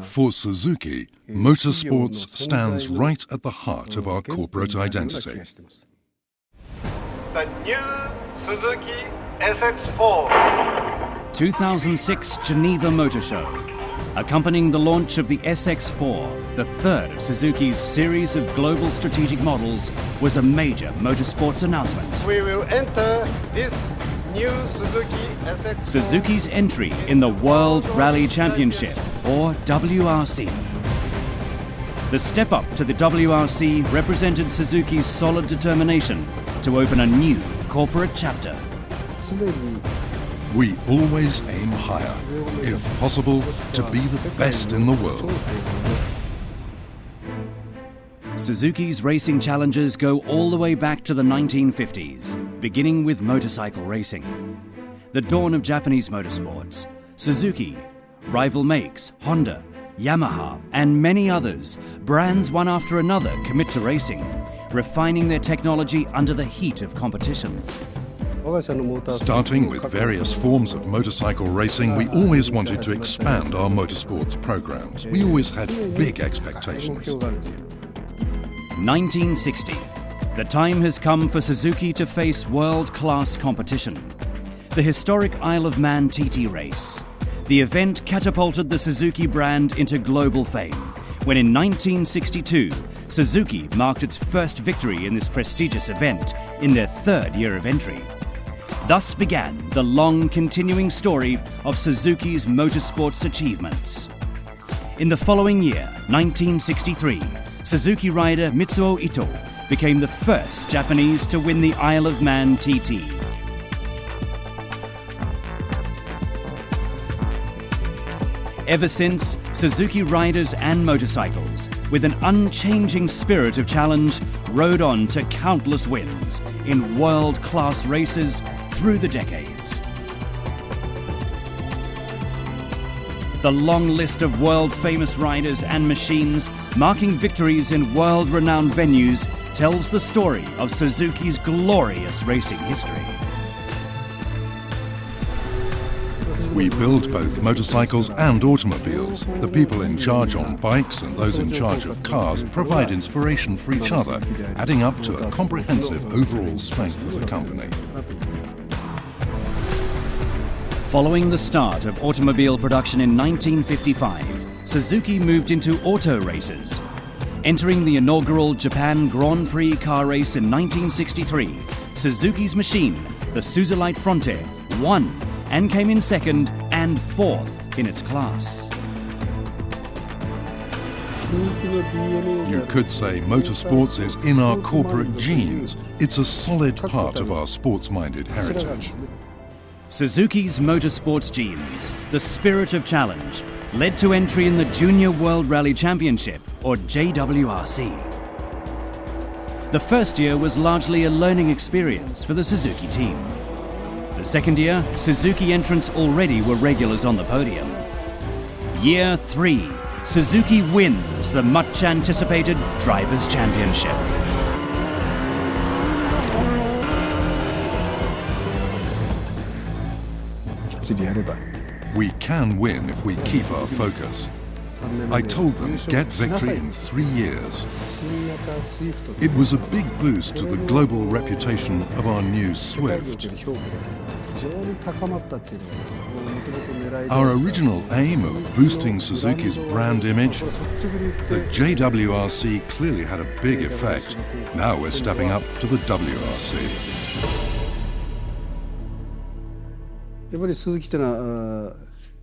For Suzuki, motorsports stands right at the heart of our corporate identity. The new Suzuki SX4. 2006 Geneva Motor Show. Accompanying the launch of the SX4, the third of Suzuki's series of global strategic models, was a major motorsports announcement. We will enter this new Suzuki SX4. Suzuki's entry in the World Rally Championship, or WRC. The step up to the WRC represented Suzuki's solid determination to open a new corporate chapter. We always aim higher, if possible, to be the best in the world. Suzuki's racing challenges go all the way back to the 1950s, beginning with motorcycle racing. The dawn of Japanese motorsports, Suzuki, rival makes, Honda, Yamaha, and many others, brands one after another commit to racing, refining their technology under the heat of competition. Starting with various forms of motorcycle racing, we always wanted to expand our motorsports programs. We always had big expectations. 1960. The time has come for Suzuki to face world-class competition. The historic Isle of Man TT race. The event catapulted the Suzuki brand into global fame, when in 1962, Suzuki marked its first victory in this prestigious event in their third year of entry. Thus began the long continuing story of Suzuki's motorsports achievements. In the following year, 1963, Suzuki rider Mitsuo Ito became the first Japanese to win the Isle of Man TT. Ever since, Suzuki riders and motorcycles, with an unchanging spirit of challenge, rode on to countless wins in world-class races through the decades. The long list of world-famous riders and machines marking victories in world-renowned venues tells the story of Suzuki's glorious racing history. We build both motorcycles and automobiles. The people in charge on bikes and those in charge of cars provide inspiration for each other, adding up to a comprehensive overall strength as a company. Following the start of automobile production in 1955, Suzuki moved into auto races. Entering the inaugural Japan Grand Prix car race in 1963, Suzuki's machine, the Suzuki Fronte, won and came in second and fourth in its class. You could say motorsports is in our corporate genes. It's a solid part of our sports-minded heritage. Suzuki's motorsports genes, the spirit of challenge, led to entry in the Junior World Rally Championship, or JWRC. The first year was largely a learning experience for the Suzuki team. The second year, Suzuki entrants already were regulars on the podium. Year 3, Suzuki wins the much anticipated Drivers' Championship. We can win if we keep our focus. I told them, get victory in 3 years. It was a big boost to the global reputation of our new Swift. Our original aim of boosting Suzuki's brand image, the JWRC clearly had a big effect. Now we're stepping up to the WRC.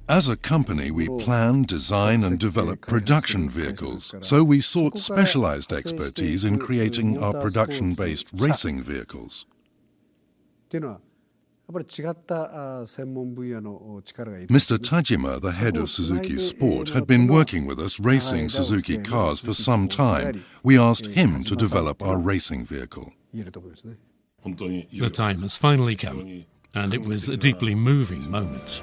As a company, we plan, design and develop production vehicles, so we sought specialized expertise in creating our production-based racing vehicles. Mr. Tajima, the head of Suzuki Sport, had been working with us racing Suzuki cars for some time. We asked him to develop our racing vehicle. The time has finally come, and it was a deeply moving moment.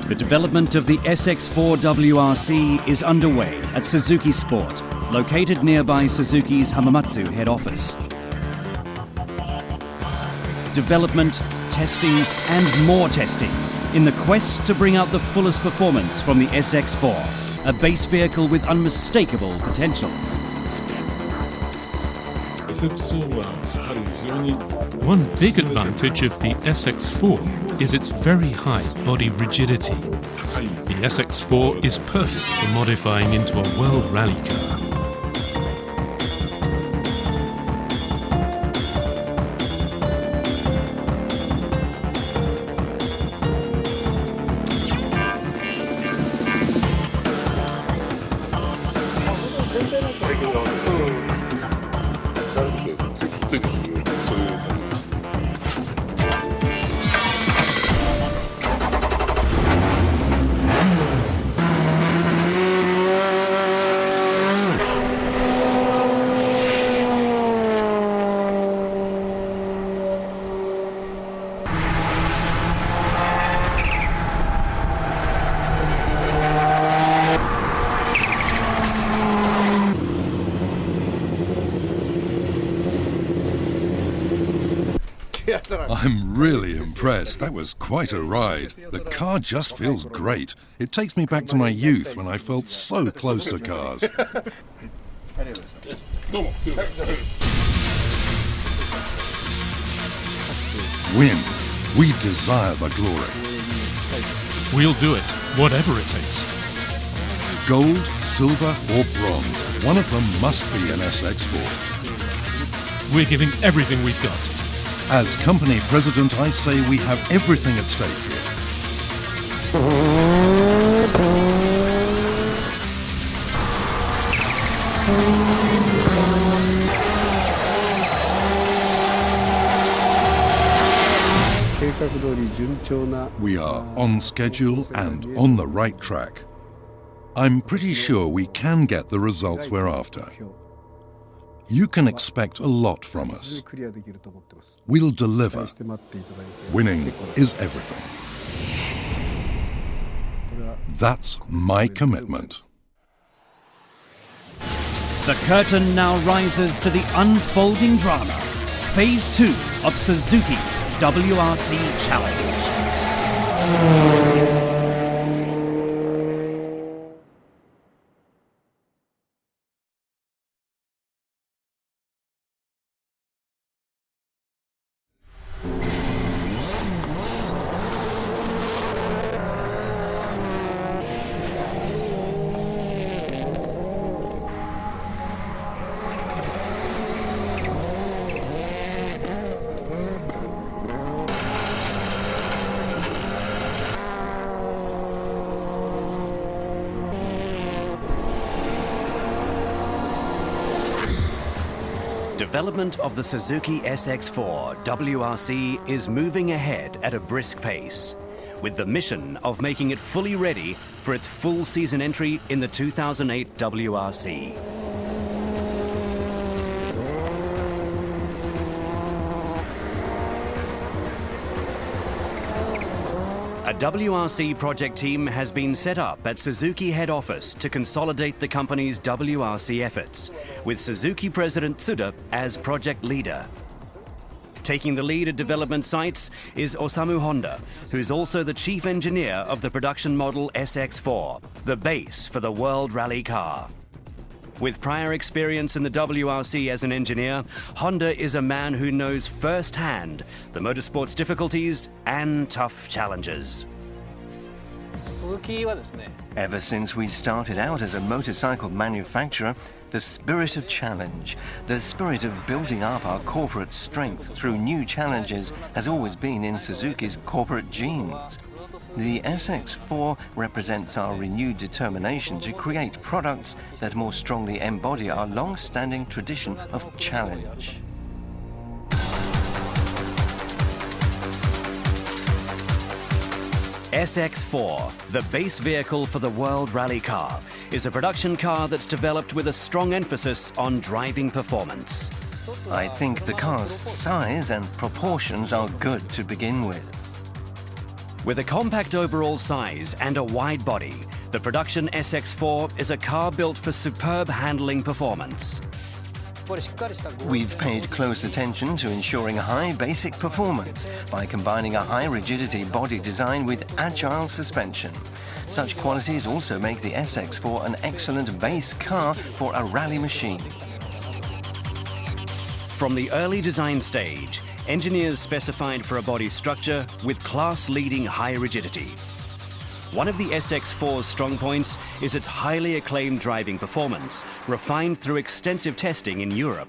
The development of the SX4 WRC is underway at Suzuki Sport, located nearby Suzuki's Hamamatsu head office. Development, testing and more testing in the quest to bring out the fullest performance from the SX4, a base vehicle with unmistakable potential. One big advantage of the SX4 is its very high body rigidity. The SX4 is perfect for modifying into a world rally car. I'm really impressed. That was quite a ride. The car just feels great. It takes me back to my youth when I felt so close to cars. Win. We desire the glory. We'll do it, whatever it takes. Gold, silver or bronze, one of them must be an SX4. We're giving everything we've got. As company president, I say we have everything at stake here. We are on schedule and on the right track. I'm pretty sure we can get the results we're after. You can expect a lot from us. We'll deliver. Winning is everything. That's my commitment. The curtain now rises to the unfolding drama. Phase 2 of Suzuki's WRC Challenge. Development of the Suzuki SX4 WRC is moving ahead at a brisk pace, with the mission of making it fully ready for its full season entry in the 2008 WRC. A WRC project team has been set up at Suzuki head office to consolidate the company's WRC efforts, with Suzuki President Tsuda as project leader. Taking the lead at development sites is Osamu Honda, who's also the chief engineer of the production model SX4, the base for the World Rally car. With prior experience in the WRC as an engineer, Honda is a man who knows firsthand the motorsport's difficulties and tough challenges. Ever since we started out as a motorcycle manufacturer, the spirit of challenge, the spirit of building up our corporate strength through new challenges has always been in Suzuki's corporate genes. The SX4 represents our renewed determination to create products that more strongly embody our long-standing tradition of challenge. SX4, the base vehicle for the World Rally Car, is a production car that's developed with a strong emphasis on driving performance. I think the car's size and proportions are good to begin with. With a compact overall size and a wide body, the production SX4 is a car built for superb handling performance. We've paid close attention to ensuring high basic performance by combining a high rigidity body design with agile suspension. Such qualities also make the SX4 an excellent base car for a rally machine. From the early design stage, engineers specified for a body structure with class-leading high rigidity. One of the SX4's strong points is its highly acclaimed driving performance, refined through extensive testing in Europe.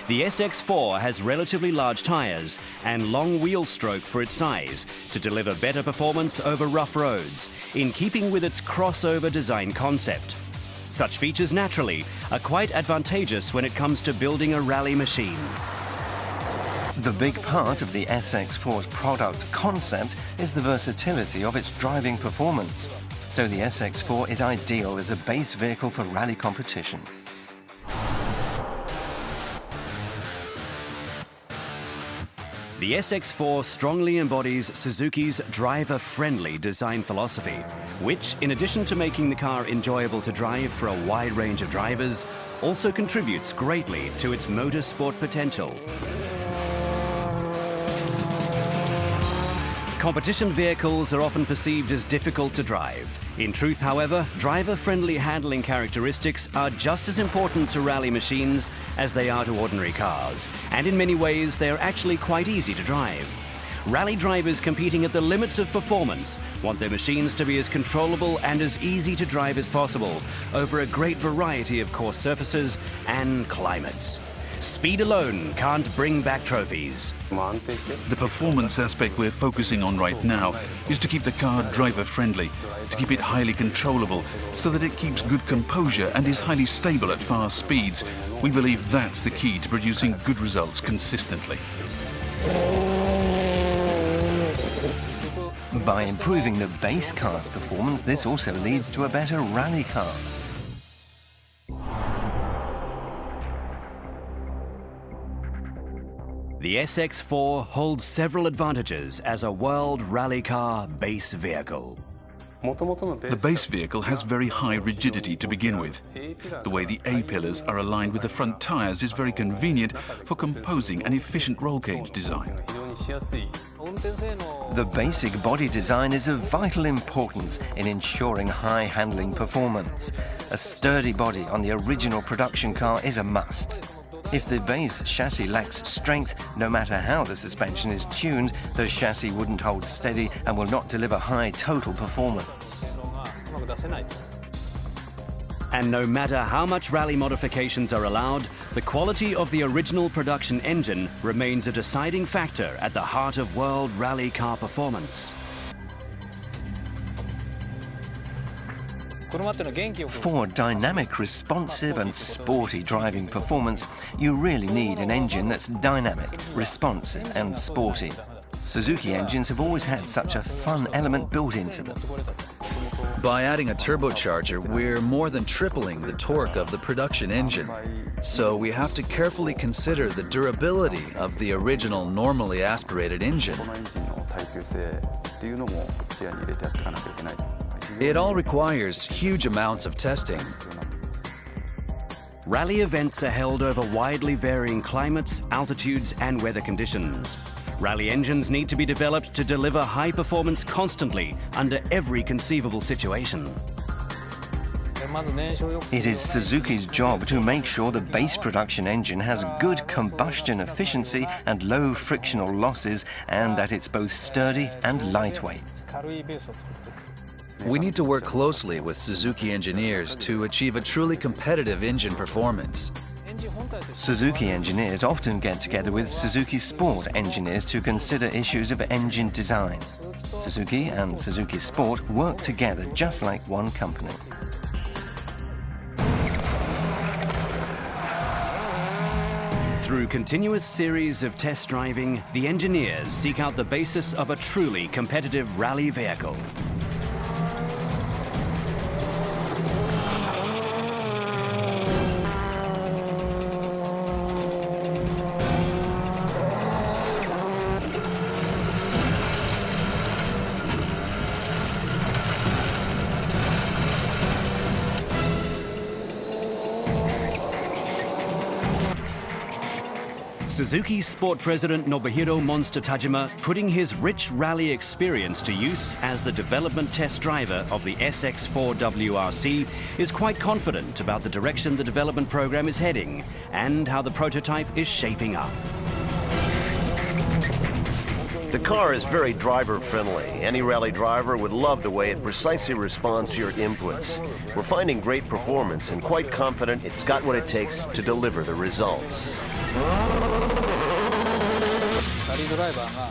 The SX4 has relatively large tyres and long wheel stroke for its size to deliver better performance over rough roads, in keeping with its crossover design concept. Such features naturally are quite advantageous when it comes to building a rally machine. The big part of the SX4's product concept is the versatility of its driving performance. So the SX4 is ideal as a base vehicle for rally competition. The SX4 strongly embodies Suzuki's driver-friendly design philosophy, which, in addition to making the car enjoyable to drive for a wide range of drivers, also contributes greatly to its motorsport potential. Competition vehicles are often perceived as difficult to drive. In truth, however, driver-friendly handling characteristics are just as important to rally machines as they are to ordinary cars, and in many ways they are actually quite easy to drive. Rally drivers competing at the limits of performance want their machines to be as controllable and as easy to drive as possible over a great variety of course surfaces and climates. Speed alone can't bring back trophies. The performance aspect we're focusing on right now is to keep the car driver-friendly, to keep it highly controllable, so that it keeps good composure and is highly stable at fast speeds. We believe that's the key to producing good results consistently. By improving the base car's performance, this also leads to a better rally car. The SX4 holds several advantages as a world rally car base vehicle. The base vehicle has very high rigidity to begin with. The way the A-pillars are aligned with the front tyres is very convenient for composing an efficient roll cage design. The basic body design is of vital importance in ensuring high handling performance. A sturdy body on the original production car is a must. If the base chassis lacks strength, no matter how the suspension is tuned, the chassis wouldn't hold steady and will not deliver high total performance. And no matter how much rally modifications are allowed, the quality of the original production engine remains a deciding factor at the heart of world rally car performance. For dynamic, responsive and sporty driving performance, you really need an engine that's dynamic, responsive and sporty. Suzuki engines have always had such a fun element built into them. By adding a turbocharger, we're more than tripling the torque of the production engine. So we have to carefully consider the durability of the original normally aspirated engine. It all requires huge amounts of testing. Rally events are held over widely varying climates, altitudes and weather conditions. Rally engines need to be developed to deliver high performance constantly under every conceivable situation. It is Suzuki's job to make sure the base production engine has good combustion efficiency and low frictional losses, and that it's both sturdy and lightweight. We need to work closely with Suzuki engineers to achieve a truly competitive engine performance. Suzuki engineers often get together with Suzuki Sport engineers to consider issues of engine design. Suzuki and Suzuki Sport work together just like one company. Through continuous series of test driving, the engineers seek out the basis of a truly competitive rally vehicle. Suzuki Sport President Nobuhiro Monster Tajima putting his rich rally experience to use as the development test driver of the SX4 WRC is quite confident about the direction the development program is heading and how the prototype is shaping up. The car is very driver-friendly. Any rally driver would love the way it precisely responds to your inputs. We're finding great performance and quite confident it's got what it takes to deliver the results.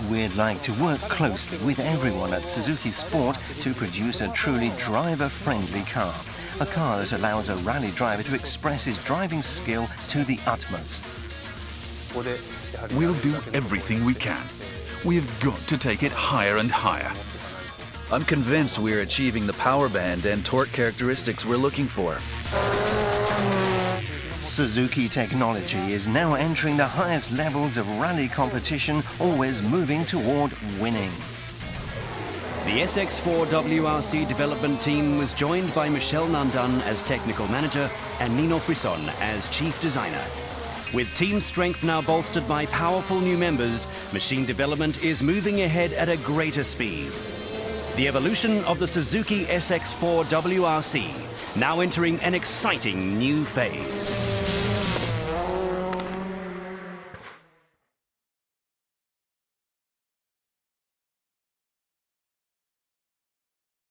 We'd like to work closely with everyone at Suzuki Sport to produce a truly driver-friendly car. A car that allows a rally driver to express his driving skill to the utmost. We'll do everything we can. We've got to take it higher and higher. I'm convinced we're achieving the power band and torque characteristics we're looking for. Suzuki technology is now entering the highest levels of rally competition, always moving toward winning. The SX4 WRC development team was joined by Michel Nandan as technical manager and Nino Frisson as chief designer. With team strength now bolstered by powerful new members, machine development is moving ahead at a greater speed. The evolution of the Suzuki SX4 WRC now entering an exciting new phase.